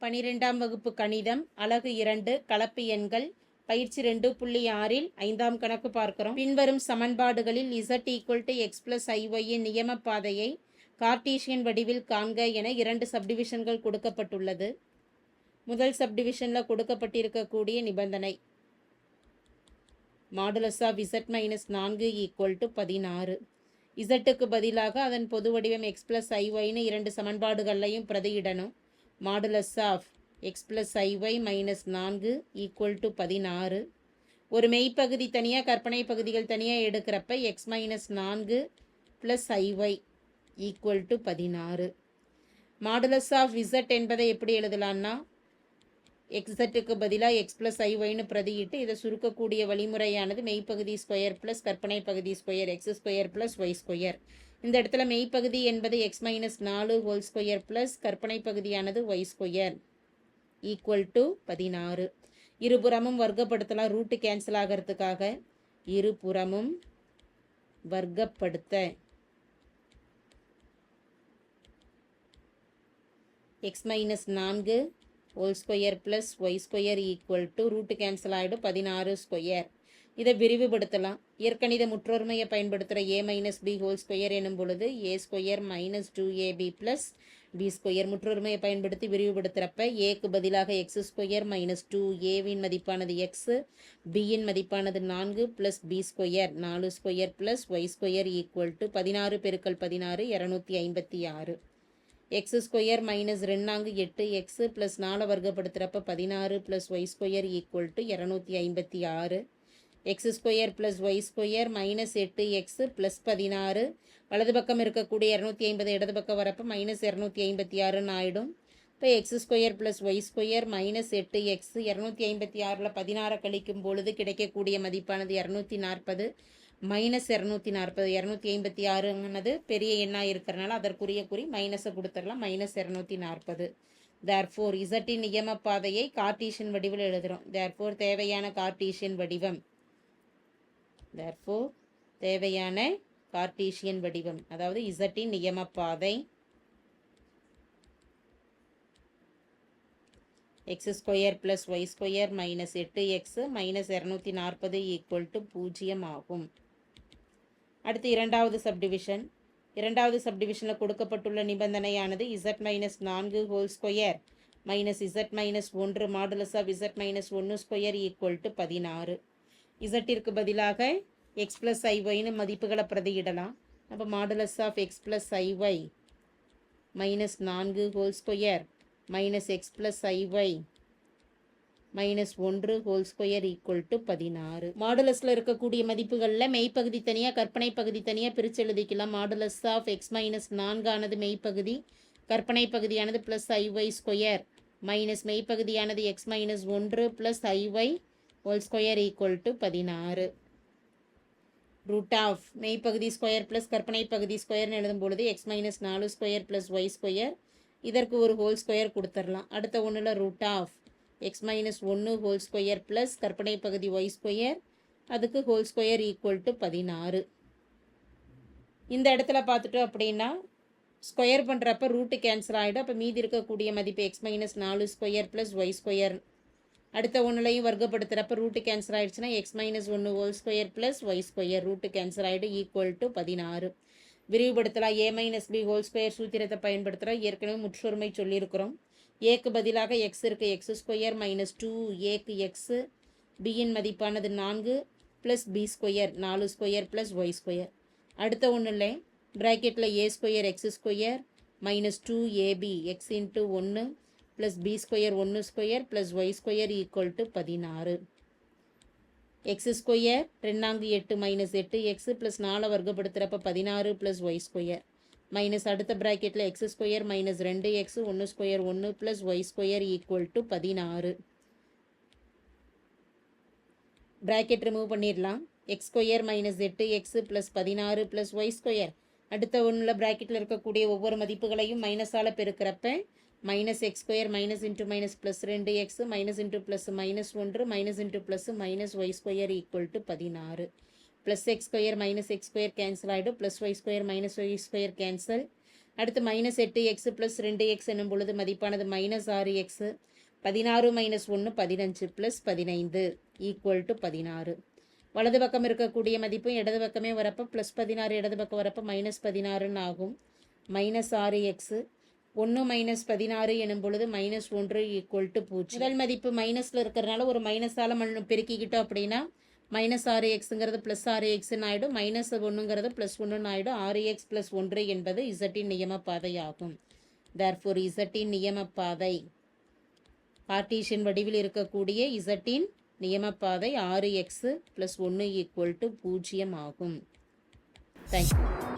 12ஆம் வகுப்பு கணிதம் அலகு 2 கலப்பு எண்கள் பயிற்சி 2.6 ஐந்தாம் கணக்கு பார்க்கிறோம். பின்வரும் சமன்பாடுகளில் z = x + iy இன் நியம பாதையை கார்ட்டீசியன் வடிவில் காண்க என 2 சப்டிவிஷன்கள் கொடுக்கப்பட்டுள்ளது. முதல் சப்டிவிஷனில் கொடுக்கப்பட்டிருக்கக்கூடிய நிபந்தனை மாடுலஸ் ஆஃப் z - 4 = 16. இசட்டுக்கு பதிலாக அதன் பொது வடிவம் x + iy இரண்டு சமன்பாடுகளையும் பிரதியிடணும். Modulus of x + iy - 4 = 16. ஒரு மெய்ப்பகுதி தனியாக கற்பனை பகுதிகள் தனியாக எடுக்கிறப்ப x - 4 + iy = 16. Modulus of z என்பதை எப்படி எழுதலான்னா xzக்கு பதிலாக x + iy பிரதியிட்டு இதை சுருக்கக்கூடிய வழிமுறையானது மெய்ப்பகுதி ஸ்கொயர் ப்ளஸ் கற்பனை பகுதி ஸ்கொயர் x² + y². இந்த இடத்துல மெய்ப்பகுதி என்பது x - 4 ஹோல் ஸ்கொயர் ப்ளஸ் கற்பனை பகுதியானது y² = 16. இருபுறமும் வர்க்கப்படுத்தலாம். ரூட்டு கேன்சல் ஆகிறதுக்காக இருபுறமும் வர்க்கப்படுத்த x - 4 whole square plus y² = route cancel ஆகிடும் 16². இதை விரிவுபடுத்தலாம். இயற்கணித முற்றொருமையை பயன்படுத்துகிற a - b ஹோல் ஸ்கொயர் எனும் பொழுது a² - 2ab + b². முற்றொருமையை பயன்படுத்தி விரிவுபடுத்துகிறப்ப ஏக்கு பதிலாக x² - 2aவின் மதிப்பானது x, bயின் மதிப்பானது 4 + b² 4² + y² = 16 × 16 256. x² - 2 8x + 4 வர்க்கப்படுத்துகிறப்ப 16 + y² = 256. x² + y² - 8x + 16 வலது பக்கம் இருக்கக்கூடிய 250 இடது பக்கம் வரப்போ -256 ஆகிடும். இப்போ x² + y² - 8x 256 16 கழிக்கும் பொழுது கிடைக்கக்கூடிய மதிப்பானது 240 -240 256 பெரிய எண்ணாக இருக்கிறனால அதற்குரிய குறி மைனஸை கொடுத்துடலாம். -240. தேர்ஃபோர் இசட்டின் நியம பாதையை கார்ட்டீசியன் வடிவில் எழுதுகிறோம். தேர்ஃபோர் தேவையான கார்ட்டீசியன் வடிவம் அதாவது இசட்டின் நியம பாதை x² + y² - 8x -240 = 0 ஆகும். அடுத்து இரண்டாவது சப்டிவிஷனில் கொடுக்கப்பட்டுள்ள நிபந்தனையானது z - 4 whole square z - 1 modulus of z - 1² = 16. இசட்டிற்கு பதிலாக x + iy மதிப்புகளை பிரதியிடலாம். அப்போ modulus of x + iy - 4 whole square x + iy - 1 whole square = 16. மாடுலஸில் இருக்கக்கூடிய மதிப்புகளில் மெய்ப்பகுதி தனியாக கற்பனை பகுதி தனியாக பிரித்து எழுதிக்கலாம். மாடுலஸ் ஆஃப் x - 4 ஆனது மெய்ப்பகுதி, கற்பனை பகுதியானது +iy² மைனஸ் மெய்ப்பகுதியானது x - 1 + iy whole square = 16. Root of மெய்ப்பகுதி ஸ்கொயர் ப்ளஸ் கற்பனை பகுதி ஸ்கொயர்னு எழுதும் பொழுது x - 4² + y², இதற்கு ஒரு ஹோல் ஸ்கொயர் கொடுத்துடலாம். அடுத்த ஒன்றில் root of x - 1 whole square plus கற்பனை பகுதி y², அதுக்கு ஹோல் ஸ்கொயர் = 16. இந்த இடத்துல பார்த்துட்டோம் அப்படின்னா ஸ்கொயர் பண்ணுறப்ப ரூட்டு கேன்சல் ஆகிடும். அப்போ மீதி இருக்கக்கூடிய மதிப்பு x - 4² + y². அடுத்த ஒன்றுலையும் வர்க்கப்படுத்துகிறப்ப ரூட்டு கேன்சல் ஆகிடுச்சுன்னா x - 1 whole square + y², root cancel ஆகிடும் = 16. விரிவுபடுத்தலாம். a - b ஹோல் ஸ்கொயர் சூத்திரத்தை பயன்படுத்துகிறோம். ஏற்கனவே முற்றொருமை சொல்லியிருக்கிறோம். ஏக்கு பதிலாக x இருக்கு, x² - 2 a x, bயின் மதிப்பானது 4 + b² 4² + y². அடுத்த ஒன்றில் ப்ராக்கெட்டில் a² x² - 2ab x × 1 + b² 1² + y² = 16. x² 2 8 8x + 4 வர்க்கப்படுத்துகிறப்ப 16 + y² minus அடுத்த ப்ராக்கெட்டில் x² - 2x 1² 1 + y² = 16. Bracket remove பண்ணிடலாம். x² - 8x + 16 + y². அடுத்த ஒன்றில் ப்ராக்கெட்டில் இருக்கக்கூடிய ஒவ்வொரு மதிப்புகளையும் மைனஸால் பெருக்கிறப்ப -x² - × -2x -× +2x -1 -× +- y² = 16. +x² - x² cancel ஆகிடும். +y² - y² cancel. அடுத்து -8x + 2x என்னும் பொழுது மதிப்பானது -6x. 16 - 1 15 + 15 = 16. வலது பக்கம் இருக்கக்கூடிய மதிப்பும் இடது பக்கமே வரப்போ +16, இடது பக்கம் வரப்போ -16 ஆகும். -6x 1 - 16 எனும் பொழுது -1 = 0. முதல் மதிப்பு மைனஸில் இருக்கிறனால ஒரு மைனஸால் பெருக்கிக்கிட்டோம் அப்படின்னா -6xங்கிறது +6x ஆகிடும், -1ங்கிறது +1 ஆகிடும். 6x + 1 என்பது இசட்டின் நியமப்பாதை ஆகும். தேர்ஃபோர் இசட்டின் நியமப்பாதை கார்ட்டீசியன் வடிவில் இருக்கக்கூடிய இசட்டின் நியமப்பாதை 6x + 1 = 0 ஆகும். தேங்க்யூ.